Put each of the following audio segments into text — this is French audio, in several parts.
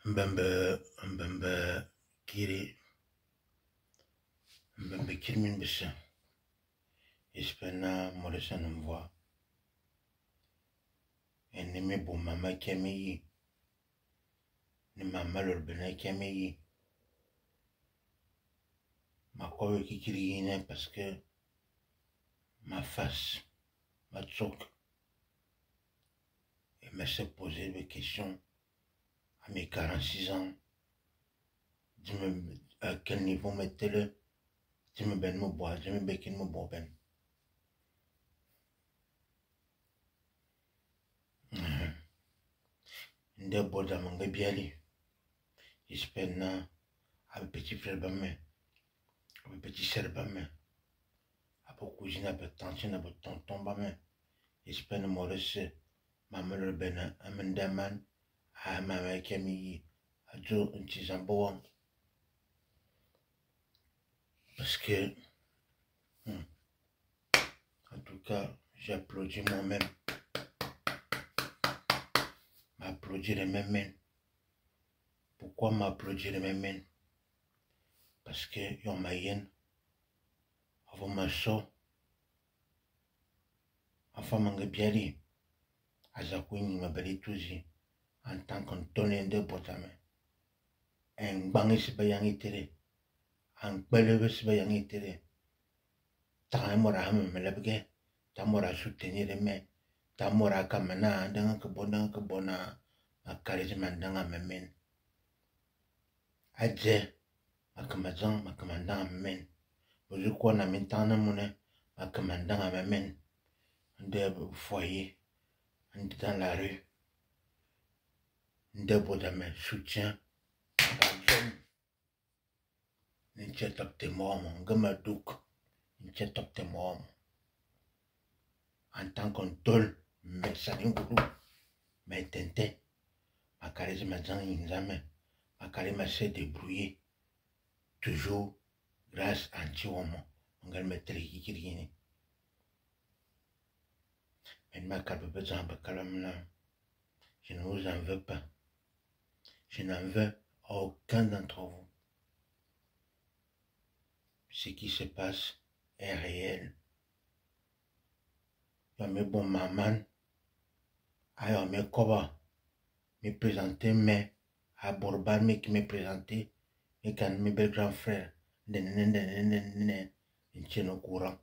mbembe kiri min bese ispena moresa numvoa eni mi bu mama kemi yi ni mama lorbena kemi yi ma kowe kikiri yine parce que ma face ma tsouk et me se poser des questions à mes 46 ans. Dis-moi à quel niveau mettez-le. Dis-moi ben me bois, dis-moi bekin me bois ben. Nde boda manga biali. J'espère na avec petit frère bamé, avec petit sœur bamé, avec cousine, avec tante, avec tonton bamé. J'espère na morese maman le bena amendaman à maman kemi à jo ntizamboam. Parce que, en tout cas, j'applaudis moi-même. M'applaudir mes mains. Pourquoi m'applaudir mes mains? Parce que yon mayen, avant ma so, enfin manga biali, azakwini mabali tuzi, en tant qu'on tonne de botame. Un bangi se bayang itere, un beleve se bayang itere. Tamora hame melabge, tamora soutenir me, tamora kamana, danga kabona, ma charisme danga memen. Adje, ma commandant memen. Vous quoi na mentana mone, ma commandant memen. De foyer, dans la rue. De bodame, soutien. N'inquiète pas tes morts, mon gama douk. N'inquiète pas tes morts. En tant qu'on tol, médecin goulou, mais tente, ma charisme m'a dit examen, ma charisme m'a s'est débrouillé, toujours grâce à Antiwomo, on va mettre les kikirine. Mais ma carpe je ne vous en veux pas. Je n'en veux à aucun d'entre vous. Ce qui se passe est réel. Il y a mes bons mamans, il y a mes koba, me présenter, mais à Borban, mais qui me présenté, mais quand mes belles grands frères, ils tiennent au courant,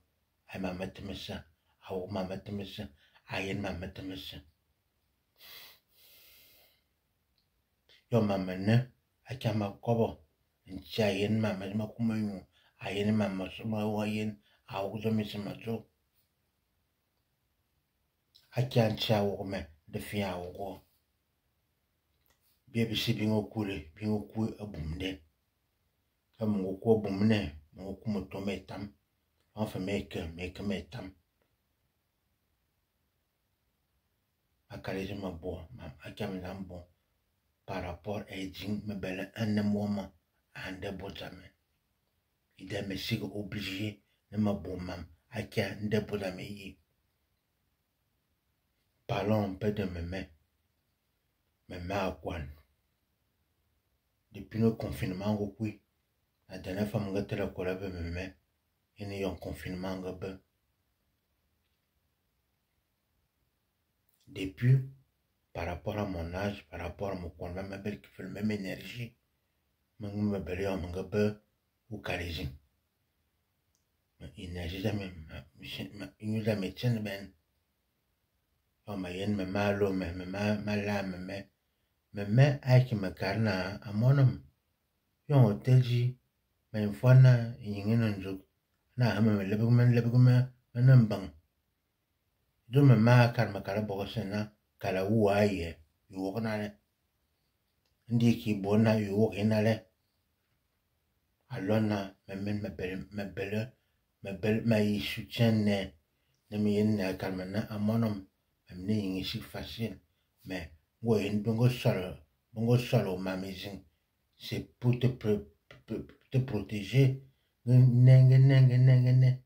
à ma mette ça, à ma mette ça, à yen ma mette ça. Yo ma mene, à qui ma koba, in tia yen ma mette ma kumayon, à yen ma masuma wayen, à ouzo mes majo. I can't show me the fear of war. Baby sipping o kule, being o cool a boom de. Come o co boom ne, no come to me tam. Off a make a tam. I carry my boy, I came in bon. Par rapport à Jim, me belle un woman and the bottom. Il est me sig obligé, ne ma bon mam, I can't de bottom. Parlons un peu de mes mains à quoi. Depuis le confinement, oui, la dernière fois, je suis allé avec mes mains. Il y a un confinement. Depuis, par rapport à mon âge, par rapport à mon conjoint, ma belle qui fait la même énergie, je me belle ou charisme. Énergie, il nous a mis tiens ben. Oh, ma yen, ma malo, ma lame, ma main, aïe, ma carna, à mon homme. Yon hotel ji, ma une fois na, yin en joke. Na, ma lebugman, bang. Do ma ma car ma cara bossena, cala uaye, you walk na le. Ndiki bona, you walk in ale. Alona, ma belle, ma y soutien ne me yen na carmana, à mon homme. I'm name is facile, mais ouais, bongo solo, ma maison, c'est pour te protéger. Nenge,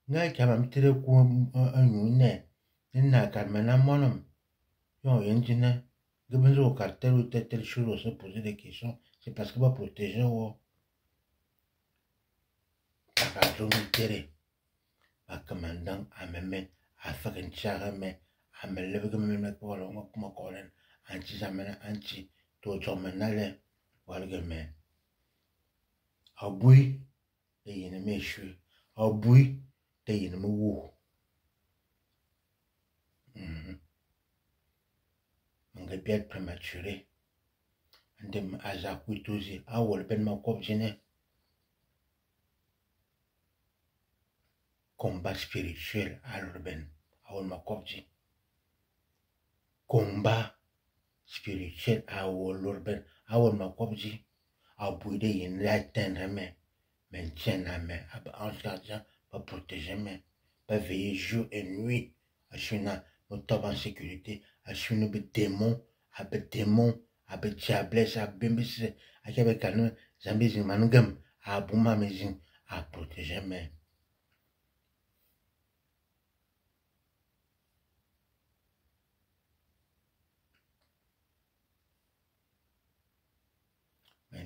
nga kama mtire ku anyune, nina karmana monom, yo yenjine, Gabin au cartel ou telle chose, on se poser des questions. C'est parce qu'il va protéger ou. Par exemple, un commandant à me mettre à faire une charre, mais à me lever comme me mettre pour le moment, comme colonne, anti, tout le monde allait, voilà que mais. A boui, des y ne m'échoue. A boui, des y ne me wou. Mon gars bien prématuré. Andem azakou touzi, a wol ben ma kop jene. Combat spirituel à l'urbain, à wol ma kop ji. Combat spirituel à wol l'urbain, à wol ma kop ji. A boui de yin la atteindre mais tiens à mais, à ange gardien, pas protéger mais, pas veiller jour et nuit. À chuna, mon top en sécurité, à chuna be démon, à diablesse, à bimbis, à kebe canon, zambizin manugam, à bouma mezin, à protéger mais.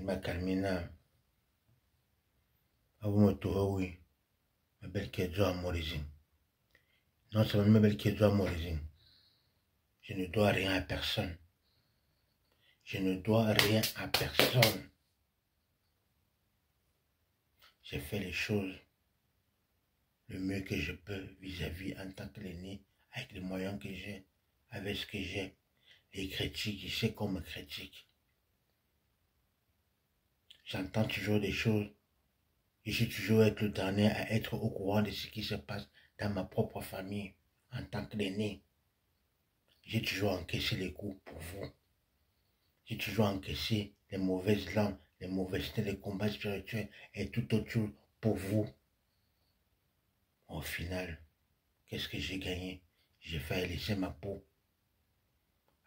Ma calmina, à vous oui, ma belle qui est à mon origine. Non seulement ma belle qui est à mon origine, je ne dois rien à personne. Je ne dois rien à personne. J'ai fait les choses le mieux que je peux vis-à-vis en tant que l'aîné, avec les moyens que j'ai, avec ce que j'ai. Les critiques, je sais qu'on me critique. J'entends toujours des choses. Je suis toujours être le dernier à être au courant de ce qui se passe dans ma propre famille en tant que l'aîné. J'ai toujours encaissé les coups pour vous. J'ai toujours encaissé les mauvaises langues, les mauvaises les combats spirituels et tout autre chose pour vous. Au final, qu'est-ce que j'ai gagné? J'ai failli laisser ma peau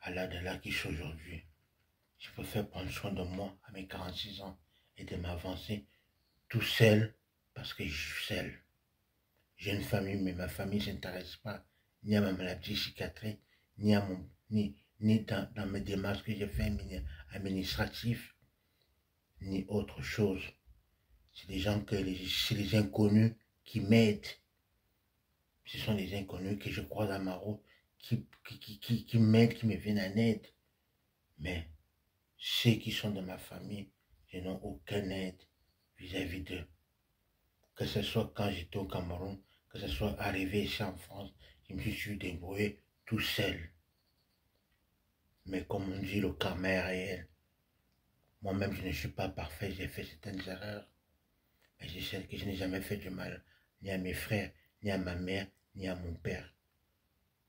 à l'âge de là qui suis aujourd'hui. Je préfère prendre soin de moi à mes 46 ans et de m'avancer tout seul parce que je suis seul. J'ai une famille, mais ma famille ne s'intéresse pas ni à ma maladie psychiatrique, ni à mon, ni dans mes démarches que j'ai fait administratives, ni autre chose. C'est des gens c'est les inconnus qui m'aident. Ce sont des inconnus que je croise dans ma route, qui m'aident, qui me viennent en aide. Mais ceux qui sont de ma famille, je n'ai aucune aide vis-à-vis d'eux. Que ce soit quand j'étais au Cameroun, que ce soit arrivé ici en France, je me suis débrouillé tout seul. Mais comme on dit, le karma est réel. Moi-même, je ne suis pas parfait, j'ai fait certaines erreurs. Mais je sais que je n'ai jamais fait du mal, ni à mes frères, ni à ma mère, ni à mon père.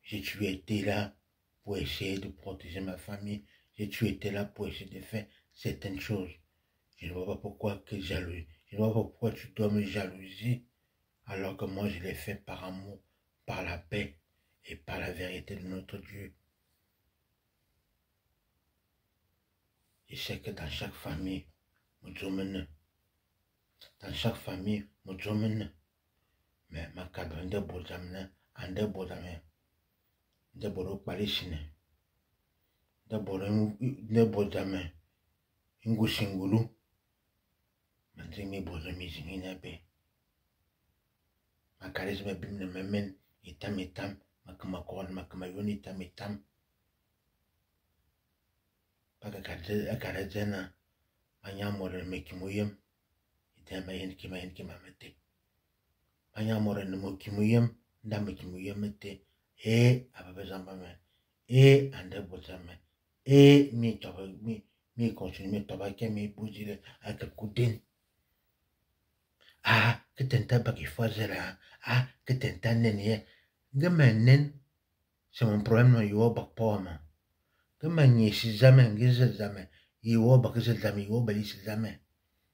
J'ai toujours été là pour essayer de protéger ma famille. J'ai toujours été là pour essayer de faire certaines choses. Je ne vois pas pourquoi que jalouse. Je ne vois pas pourquoi tu dois me jalouser alors que moi je l'ai fait par amour, par la paix et par la vérité de notre Dieu. Je sais que dans chaque famille, dans chaque famille, mais ma cabane de Bozamne, en de Bozamne, de Boro Palestine, de Bozamne, Ingu Singulu, Manzimi Bozami Zinginabe. Ma charisme bim de memen, itam, makamakon, makamayon, itam. Pakaradzena, Manyamore Mekimuyam, itamayan Kimamete. Manyamore Mokimuyam, Damekimuyamete, Ababazamame, and the Bozame, me continue me tobacco, me bougie, I could. Ah, que tenta baki fazera. Ah, que tenta nene. Gemanen, c'est mon problème non yo bak poma. Gemanye si jamais, jamais. Yo bak jamais, yo bali si jamais.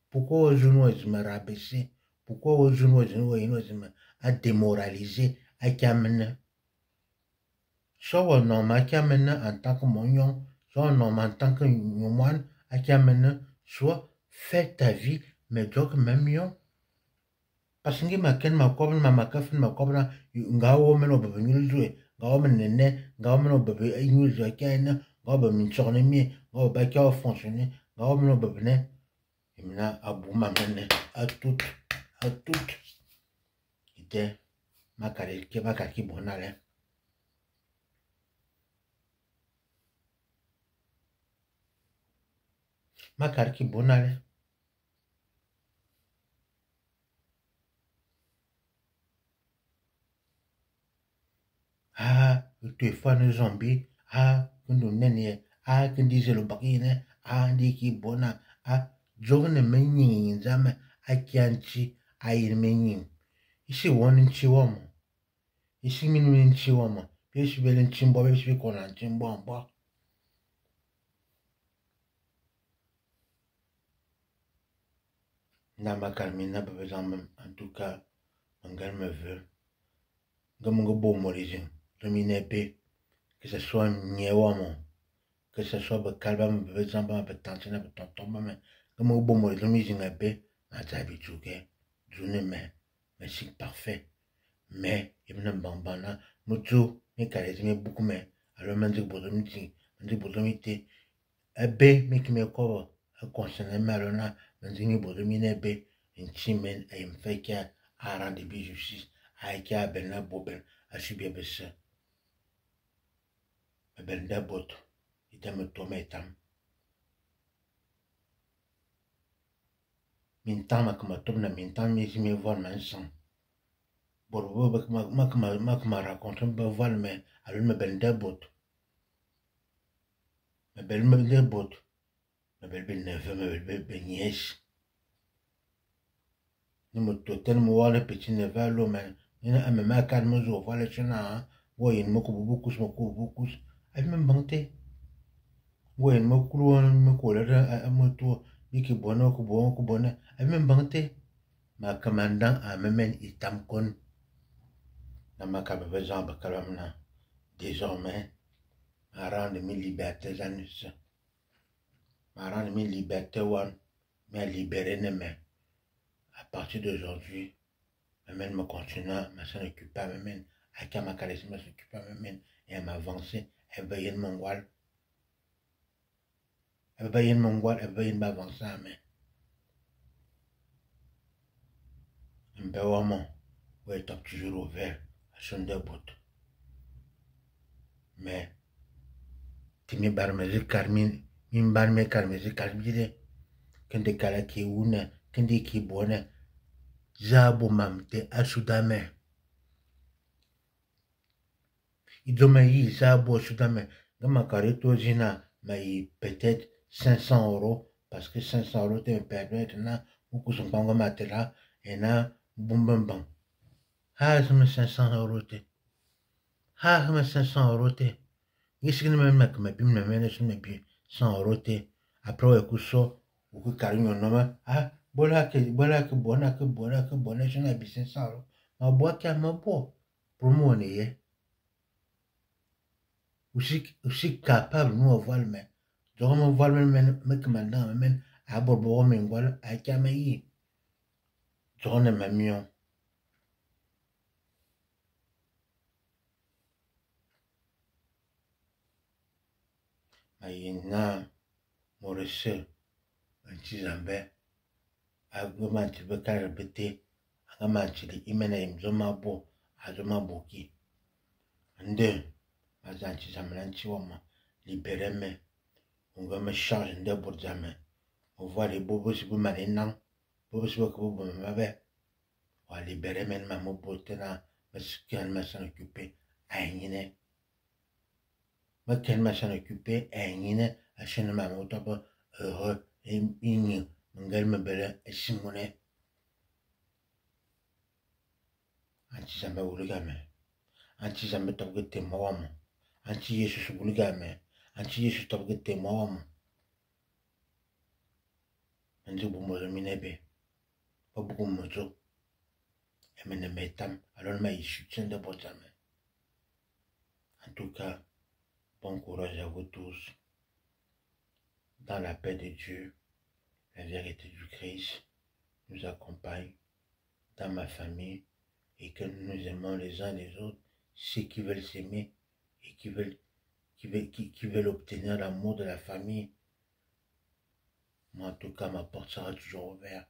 Pourquoi je ne me rabaisser? Pourquoi je ne me à démoraliser à Kamena? Soit un homme à Kamena en tant que mignon, soit un homme en tant que moine à Kamena, soit fais ta vie, mais donc même mieux. Parce que ma ken ma kobna ma makafin ma kobna ngawo meno bebe nyulzwe ngawo menene ngawo meno bebe nyulzwe kene Gobe minchorne mi, gobe kia fonctionner, gobe no bebne. Et maintenant, à bout ma mène, à toutes. Était ma kaki bonale. Ma kaki bonale. Ah, tu es fan zombie. Ah, que nous nene. Ah, que disait le bakine. Ah, dit qui bona. Ah, jogne menyin zame. Akianchi. Aïe menyin. Ici, one in chiwamo. Ici, min chiwamo. Puis je vais l'enchimbo. Puis je vais qu'on l'enchimbo en bas. Na ma carmina, par exemple, en tout cas, mon gars me veut. Comme un beau morizin. Domine épée. Que ce soit Niewamo, que ce soit Calbam, par exemple, un peu tantina, un peu tonton, mais comme un beau morizin, un peu, un tabichouke, mais c'est parfait. Mais, il me n'a bambana, mutu, mais carré, mais beaucoup, mais, alors, m'en bodomiti, ebe, mais qui me couvre, un concernant Marona, m'en dit bodomine ebe, une chimène, et une fait qu'il y a un rendez-vous justice, à qui a ben bobel, à subir bessa. Ben d'abord, il t'a me tomé tam. Mintam ma comme tom na mintam mais me voir manson. Borbo ma raconte me voir mais alors me ben d'abord. Me belle me d'abord. Me belle neveu me belle nièce. Ni me totel me voir le petit neveu là mais ni na me ma calme zo voir le chena. Ouais, il me coupe beaucoup. Elle me banté. Ouais, il me coule me coule à me tour. Ni qui bonne. Elle me banté. Ma commandant a même itam kon. Na ma kabebe Jean Bakalamna. Désormais, ma rendre mes libertés janus. Ma rendre mes libertés one. Mais libérer ne me. À partir d'aujourd'hui, même me continuer, ma s'en occuper, même à qui ma caresse, me s'occuper, même et à m'avancer. Elle veille mon wall. Elle veille mon wall, elle veille m'avancer, mais. Un peu vraiment. Ouais, top toujours ouvert. À son début. Mais. Timi barmezi carmine. Min barme carmezi carmine. Kende kala ki una, kende ki bona, zabo mamte asudame. Idoma yi zabo asudame. Gama kareto zina, mais peut-être 500 euros, parce que 500 euros te me permettre na, beaucoup sont pas matela, et na, bum bum bum. Ah, c'est 500 euros te. Ah, c'est 500 euros te. Qu'est-ce que me met comme bim me mène sur mes pieds, 100 euros te. Après, au coup so, au coup carino noma, ah, bola que bona, je n'ai pas 500 euros. Ma bois qui a ma bois. Pour moi, on est aussi capable, nous, voir le même. Donc, on voit le même, mais que maintenant, même, à Bobo, mais voilà, à Kamayi. Donc, on est même mieux. Mais na, Maurice, un petit zambé, à Goma, tu veux qu'à répéter, à Goma, tu dis, il mène à Imzoma Bo, à Zoma Boki. Ande, à Zanti Zamalanchi Wama, libérez-moi. On va me charger de pour jamais. On voit les bobos si vous m'avez non. Bobos si vous m'avez. On va libérer même ma mobote là. Mais ce qu'elle m'a s'en occupé, aïe, mais qu'elle m'a s'en occupé, aïe, à chaîne ma moto, heureux, et igné. Mon gars me belle, et Simone. Anti jamais ou le gamin. Anti jamais t'as que t'es moi. Anti Yesus ou le gamin. Anti Yesus t'as que t'es moi. Anti vous me reminez, pas beaucoup de motos. Et maintenant, alors mais il soutient de votre jamais. En tout cas, bon courage à vous tous. Dans la paix de Dieu, la vérité du Christ nous accompagne dans ma famille et que nous aimons les uns les autres, ceux qui veulent s'aimer et qui qui veulent obtenir l'amour de la famille. Moi, en tout cas, ma porte sera toujours ouverte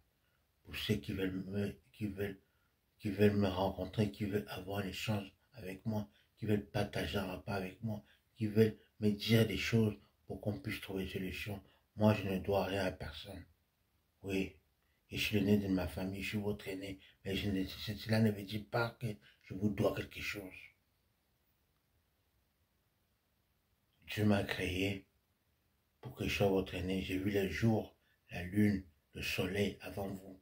pour ceux qui veulent me rencontrer, qui veulent avoir un échange avec moi, qui veulent partager un repas avec moi, qui veulent me dire des choses pour qu'on puisse trouver une solution. Moi, je ne dois rien à personne. Oui, je suis l'aîné de ma famille, je suis votre aîné, mais cela ne veut dire pas que je vous dois quelque chose. Dieu m'a créé pour que je sois votre aîné. J'ai vu le jour, la lune, le soleil avant vous.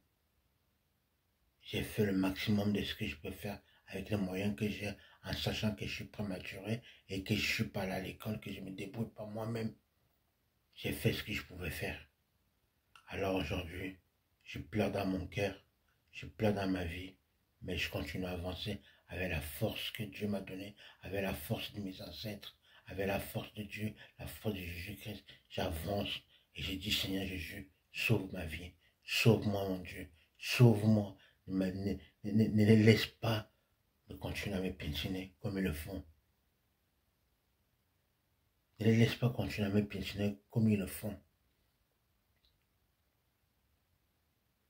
J'ai fait le maximum de ce que je peux faire avec les moyens que j'ai, en sachant que je suis prématuré et que je ne suis pas allé à l'école, que je me débrouille par moi-même. J'ai fait ce que je pouvais faire. Alors aujourd'hui, je pleure dans mon cœur, je pleure dans ma vie, mais je continue à avancer avec la force que Dieu m'a donnée, avec la force de mes ancêtres, avec la force de Dieu, la force de Jésus-Christ. J'avance et je dis, Seigneur Jésus, sauve ma vie, sauve-moi mon Dieu, sauve-moi, ne les laisse pas de continuer à me piétiner comme ils le font. Ne les laisse pas continuer à me piétiner comme ils le font.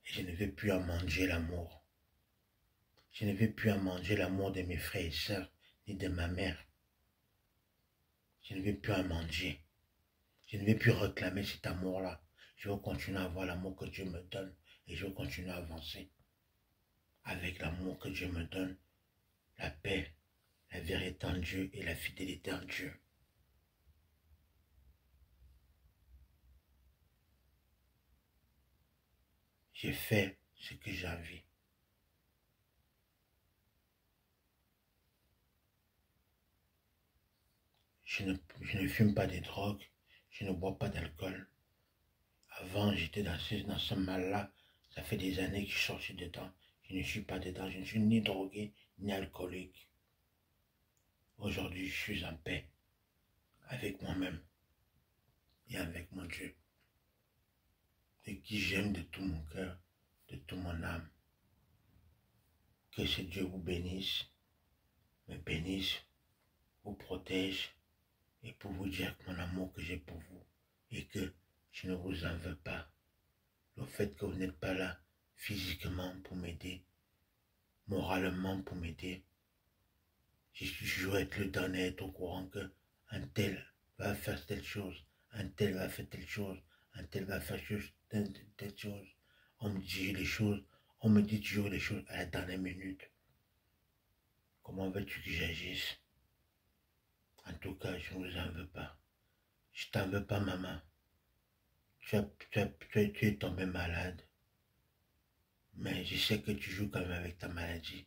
Et je ne veux plus en manger l'amour. Je ne veux plus en manger l'amour de mes frères et sœurs, ni de ma mère. Je ne veux plus en manger. Je ne veux plus réclamer cet amour-là. Je veux continuer à avoir l'amour que Dieu me donne. Et je veux continuer à avancer. Avec l'amour que Dieu me donne, la paix, la vérité en Dieu et la fidélité en Dieu. J'ai fait ce que j'ai envie. Je ne fume pas de drogue, je ne bois pas d'alcool. Avant, j'étais dans ce mal-là. Ça fait des années que je suis sorti dedans. Je ne suis pas dedans, je ne suis ni drogué, ni alcoolique. Aujourd'hui, je suis en paix avec moi-même et avec mon Dieu, de qui j'aime de tout mon cœur, de toute mon âme. Que ce Dieu vous bénisse, me bénisse, vous protège, et pour vous dire mon amour que j'ai pour vous, et que je ne vous en veux pas. Le fait que vous n'êtes pas là physiquement pour m'aider, moralement pour m'aider, je suis toujours être le dernier, être au courant que un tel va faire telle chose, un tel va faire telle chose, un tel va faire telle chose. On me dit les choses, on me dit toujours les choses à la dernière minute. Comment veux-tu que j'agisse? En tout cas, je ne vous en veux pas. Je t'en veux pas, maman. Tu es tombé malade. Mais je sais que tu joues quand même avec ta maladie.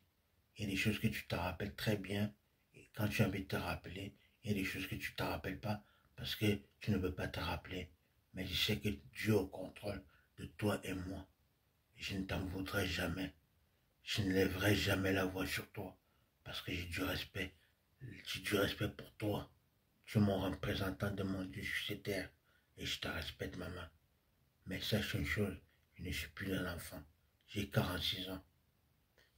Il y a des choses que tu te rappelles très bien. Et quand tu as envie de te rappeler, il y a des choses que tu ne te rappelles pas parce que tu ne veux pas te rappeler. Mais je sais que Dieu est au contrôle de toi et moi. Et je ne t'en voudrais jamais. Je ne lèverai jamais la voix sur toi parce que j'ai du respect. J'ai du respect pour toi. Tu es mon représentant de mon Dieu sur cette terre et je te respecte, maman. Mais sache une chose, je ne suis plus un enfant. J'ai 46 ans.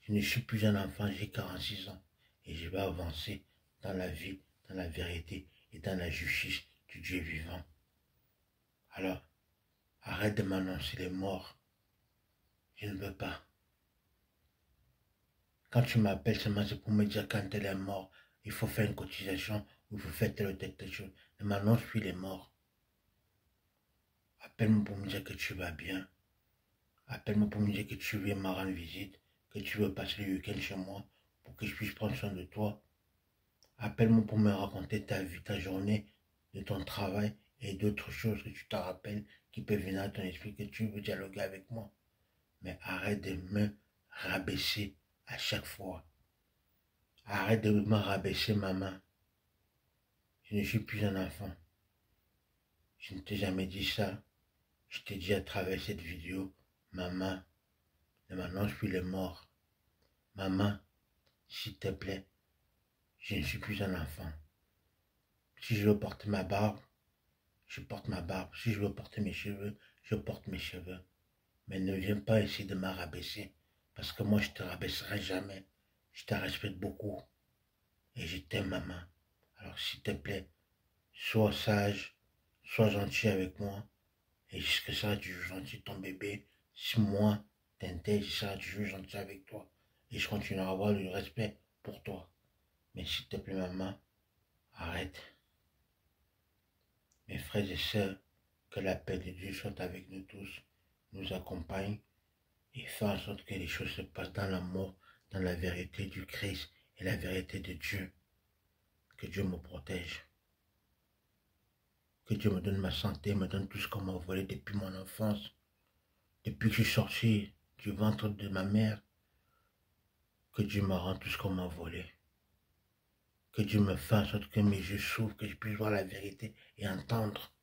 Je ne suis plus un enfant, j'ai 46 ans. Et je vais avancer dans la vie, dans la vérité et dans la justice du Dieu vivant. Alors, arrête de m'annoncer les morts. Je ne veux pas. Quand tu m'appelles seulement, c'est pour me dire quand elle est morte, il faut faire une cotisation, ou il faut faire telle ou telle chose. Ne m'annonce plus les morts. Appelle-moi pour me dire que tu vas bien. Appelle-moi pour me dire que tu viens me rendre visite, que tu veux passer le week-end chez moi, pour que je puisse prendre soin de toi. Appelle-moi pour me raconter ta vie, ta journée, de ton travail et d'autres choses que tu te rappelles qui peuvent venir à ton esprit, que tu veux dialoguer avec moi. Mais arrête de me rabaisser à chaque fois. Arrête de me rabaisser, maman. Je ne suis plus un enfant. Je ne t'ai jamais dit ça. Je t'ai dit à travers cette vidéo, maman, ne m'annonce plus les morts. Maman, s'il te plaît, je ne suis plus un enfant. Si je veux porter ma barbe, je porte ma barbe. Si je veux porter mes cheveux, je porte mes cheveux. Mais ne viens pas essayer de me rabaisser. Parce que moi, je ne te rabaisserai jamais. Je te respecte beaucoup. Et je t'aime, maman. Alors, s'il te plaît, sois sage, sois gentil avec moi, et jusqu'à ça, tu joues gentil ton bébé. Si moi, Tintin, ça, tu joues gentil avec toi, et je continuerai à avoir du respect pour toi. Mais s'il te plaît, maman, arrête. Mes frères et sœurs, que la paix de Dieu soit avec nous tous, nous accompagne et fait en sorte que les choses se passent dans l'amour, dans la vérité du Christ et la vérité de Dieu. Que Dieu me protège. Que Dieu me donne ma santé, me donne tout ce qu'on m'a volé depuis mon enfance. Depuis que je suis sorti du ventre de ma mère, que Dieu me rende tout ce qu'on m'a volé. Que Dieu me fasse en sorte que mes yeux s'ouvrent, que je puisse voir la vérité et entendre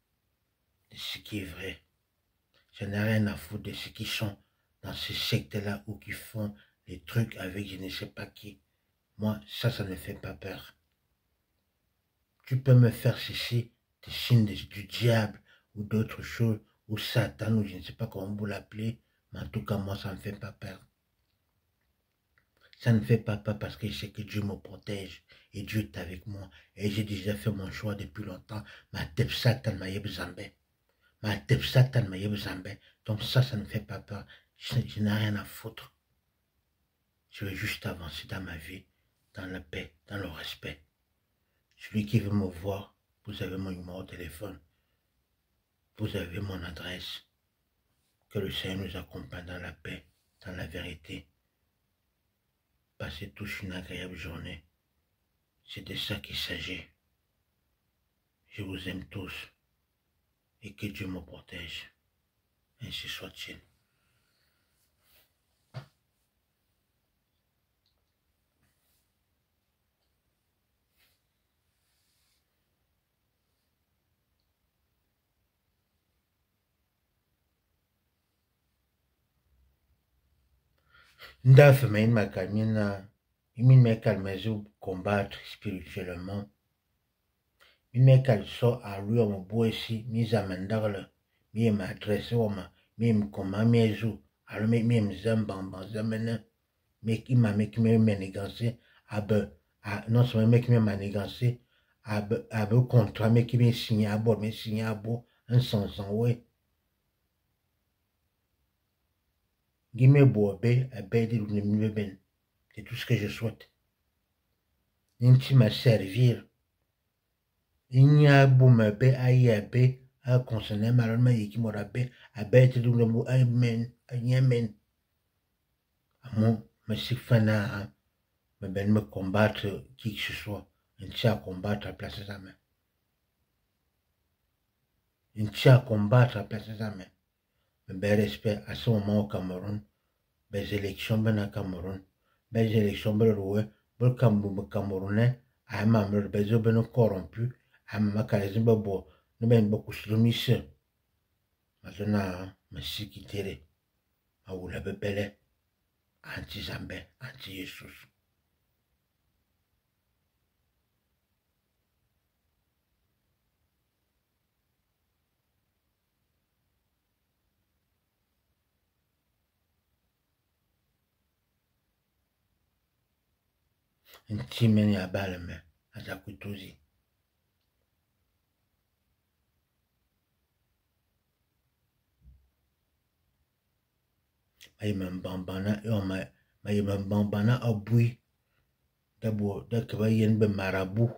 de ce qui est vrai. Je n'ai rien à foutre de ceux qui sont dans ces sectes-là ou qui font des trucs avec je ne sais pas qui. Moi, ça ne fait pas peur. Tu peux me faire ceci, des signes du diable ou d'autres choses, ou Satan, ou je ne sais pas comment vous l'appelez, mais en tout cas, moi, ça ne me fait pas peur. Ça ne fait pas peur parce que je sais que Dieu me protège et Dieu est avec moi. Et j'ai déjà fait mon choix depuis longtemps. Ma tête Satan m'a yébzambé. Ma tête Satan m'a yébzambé. Donc ça ne fait pas peur. Je n'ai rien à foutre. Je veux juste avancer dans ma vie, dans la paix, dans le respect. Celui qui veut me voir, vous avez mon numéro de téléphone. Vous avez mon adresse. Que le Seigneur nous accompagne dans la paix, dans la vérité. Passez tous une agréable journée. C'est de ça qu'il s'agit. Je vous aime tous et que Dieu me protège. Ainsi soit-il. Ndaf main makamina, imin calmezu combattre spirituellement. Min so a lui on boisi, mis à mandarle, mi m'adresse wama, mi m'koma miezu, alors mi m'zambamba zamene, mi qui m'a mis me manigancé, non seulement mi qui m'a manigancé, abe contrat, mi qui m'a signé à bord, mi signé à bord, un sans ouais. Guimé boabe, abedi ou ben. C'est tout ce que je souhaite. Ninti m'a servir. Inya boumabe, ayabe, a consoné malama yiki morabe, abedi ou amen, amen. Amon, me sifana, me ben me combattre qui que ce soit. Ninti à combattre à place de sa main. Ninti à combattre à place de sa main. Me ben respect à ce moment au Cameroun. Les élections ben à Cameroun. Les élections ben roué. Le Camerounais, à ma mère, bezo ben corrompu. À ma calazine ben bo. Ne ben beaucoup sur le mise. Maintenant, me si quitter. À ou la bebele. Anti-Zambé, anti-Jesus. Intimeni à balme. À Zakutuzi. Aïe m'embambana. Et on m'a m'embambana à bouille. D'abord, d'abord, il y a une marabout.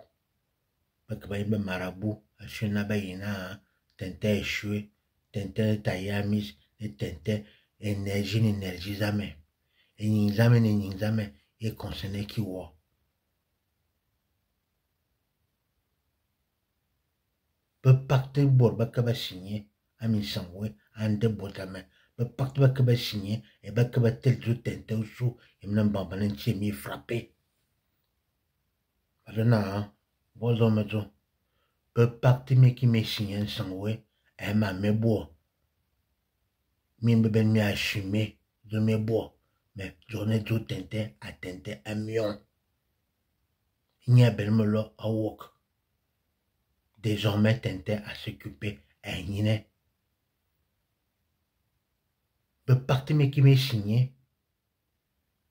Bakaba marabout, achena bayina, tente échoué, tente tayamis, et tente énergie zame. Et n'inzame, et concerné qui wa. Be pacte bor bakaba signé, ami sangwe, ande botame. Be pacte bakaba signé, et bakaba tel jour tente ou sou, et m'nan bambanen mi frappé. Adona, vos hommes, be pacte me qui me signé sangwe, et ma me bois. Mi ben mi assumé de mes bois, mais journée tout tintin à tintin un million. Il n'y a ben me là à wok. Désormais tintin à s'occuper à yine. Le parti me qui m'est signé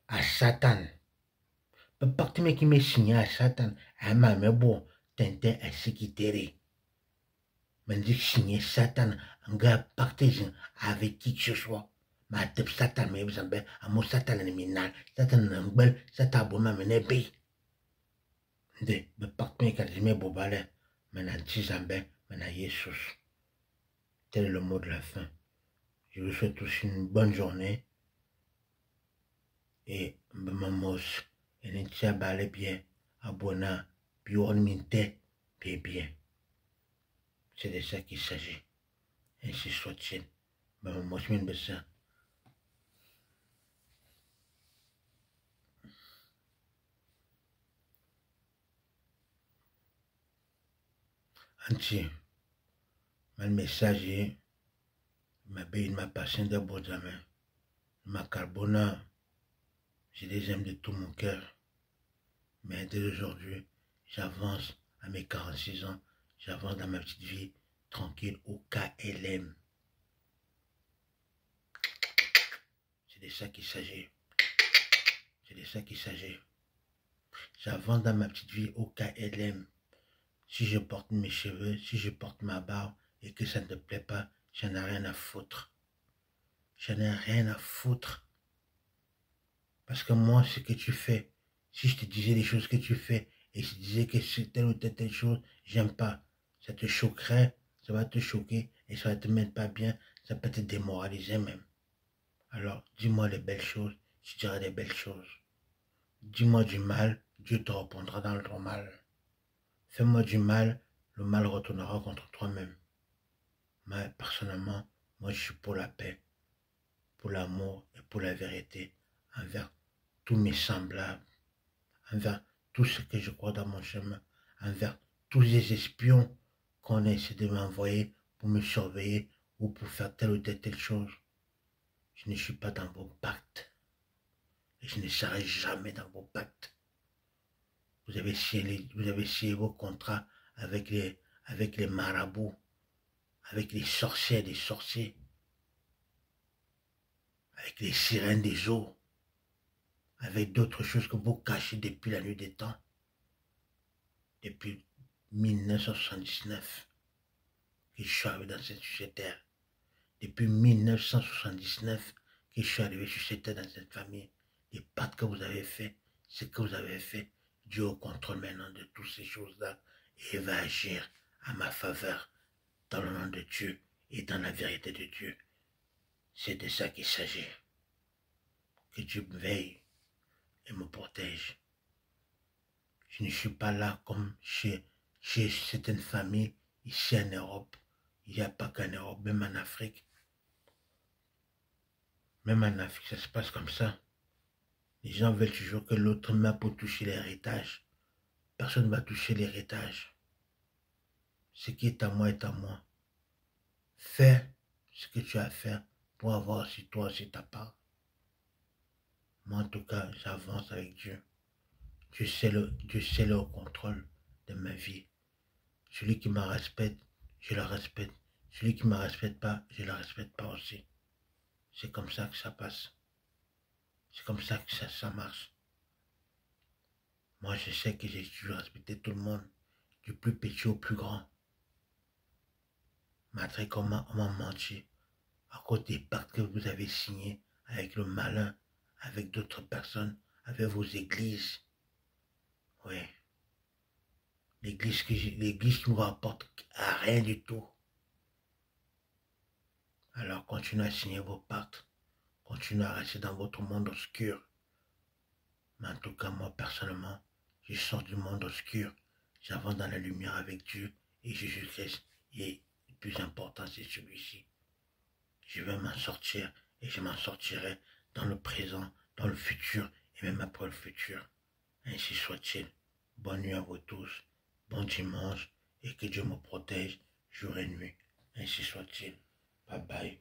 à Satan. Le parti me qui m'est signé à Satan à ma me bois tintin à s'équiter. me dit signer Satan, un gars pacté avec qui que ce soit. Ma tête Satan, mais vous savez, à mon Satan, le minal, Satan, un bel, Satan, bon, ma menébé. De, me pacte, quand je me bobale, maintenant, 10 ans, maintenant, Jesus. Tel est le mot de la fin. Je vous souhaite tous une bonne journée. Et, maman, et ne tient pas bien, abonna, puis on m'inté, puis bien. C'est de ça qu'il s'agit. Ainsi soit-il. Maman, je m'en ça. Anti, mal message, ma belle, ma patience de beaux amis, ma carbona, je les aime de tout mon cœur. Mais dès aujourd'hui, j'avance à mes 46 ans, j'avance dans ma petite vie tranquille au KLM. C'est de ça qu'il s'agit. C'est de ça qu'il s'agit. J'avance dans ma petite vie au KLM. Si je porte mes cheveux, si je porte ma barbe et que ça ne te plaît pas, j'en ai rien à foutre. J'en ai rien à foutre. Parce que moi, ce que tu fais, si je te disais les choses que tu fais et je te disais que c'est telle ou telle chose, j'aime pas. Ça te choquerait, ça va te choquer et ça va te mettre pas bien, ça peut te démoraliser même. Alors, dis-moi les belles choses, je dirai des belles choses. Dis-moi du mal, Dieu te répondra dans le mal. Fais-moi du mal, le mal retournera contre toi-même. Mais personnellement, moi je suis pour la paix, pour l'amour et pour la vérité envers tous mes semblables, envers tout ce que je crois dans mon chemin, envers tous les espions qu'on essaie de m'envoyer pour me surveiller ou pour faire telle ou telle chose. Je ne suis pas dans vos pactes. Et je ne serai jamais dans vos pactes. Vous avez signé vos contrats avec les marabouts, avec les sorcières des sorciers, avec les sirènes des eaux, avec d'autres choses que vous cachez depuis la nuit des temps, depuis 1979 que je suis arrivé dans cette terre, depuis 1979 que je suis arrivé sur cette terre dans cette famille. Les pactes que vous avez fait, ce que vous avez fait, Dieu au contrôle maintenant de toutes ces choses-là et va agir à ma faveur dans le nom de Dieu et dans la vérité de Dieu. C'est de ça qu'il s'agit. Que Dieu me veille et me protège. Je ne suis pas là comme chez certaines familles ici en Europe. Il n'y a pas qu'en Europe, même en Afrique. Même en Afrique, ça se passe comme ça. Les gens veulent toujours que l'autre meure pour toucher l'héritage. Personne ne va toucher l'héritage. Ce qui est à moi est à moi. Fais ce que tu as à faire pour avoir sur toi aussi ta part. Moi, en tout cas, j'avance avec Dieu. Dieu c'est le contrôle de ma vie. Celui qui me respecte, je le respecte. Celui qui ne me respecte pas, je ne le respecte pas aussi. C'est comme ça que ça passe. C'est comme ça que ça marche. Moi, je sais que j'ai toujours respecté tout le monde, du plus petit au plus grand. Malgré comment on m'a menti, à cause des pactes que vous avez signés avec le malin, avec d'autres personnes, avec vos églises. Oui. L'église qui nous rapporte à rien du tout. Alors continuez à signer vos pactes. Continuez à rester dans votre monde obscur. Mais en tout cas, moi, personnellement, je sors du monde obscur. J'avance dans la lumière avec Dieu et Jésus-Christ. Et le plus important, c'est celui-ci. Je vais m'en sortir et je m'en sortirai dans le présent, dans le futur et même après le futur. Ainsi soit-il. Bonne nuit à vous tous. Bon dimanche et que Dieu me protège jour et nuit. Ainsi soit-il. Bye bye.